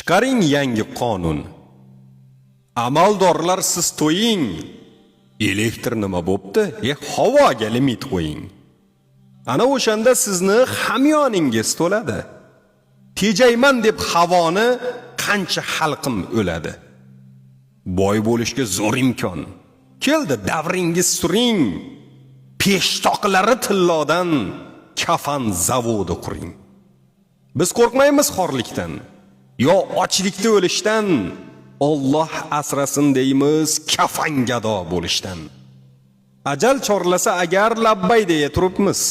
Chiqaring yangi qonun. Amaldorlar siz to'ying. Elektr nima bo'pti? Havoga limit qo'ying. Ana o'shanda sizni hamyoningiz to'ladi. Tejayman deb havoni qancha xalqim o'ladi. Boy bo'lishga zo'r imkon. Keldi davringiz suring. Peshtoqlari tillodan kafan zavodi quring. Biz qo'rqmaymiz xorlikdan, yo ochlikda o'lishdan. Alloh asrasin deymiz kafan gado bo'lishdan. Ajal chorlasa agar labbay deya turibmiz.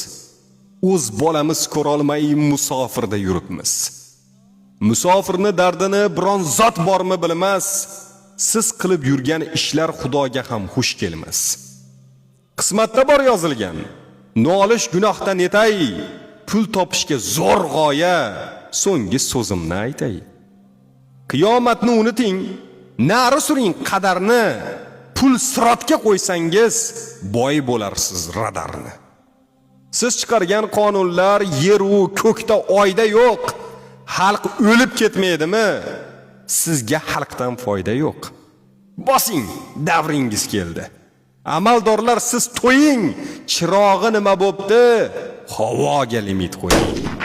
O'z bolamiz ko'rolmay musofirda yuribmiz. Musofirni dardini biron zot bormi bilmas. Siz qilib yurgan ishlar Xudoga ham xush kelmas. Qismatda bor yozilgan. Nolish gunohdan yetay. Pul topishga zo'r g'oya. So'nggi so'zimni aytay. Qiyomatni unuting, nari suring qadarni. Pul sirotga qo'ysangiz, boy bo'larsiz radarni. Siz chiqargan qonunlar yer u ko'kda oyda yo'q. Xalq o'lib ketmaydimi? Sizga xalqdan foyda yo'q. Bosing, davringiz keldi. Amaldorlar siz to'ying. Chirog'i nima bo'pti? Havoga limit qo'ying.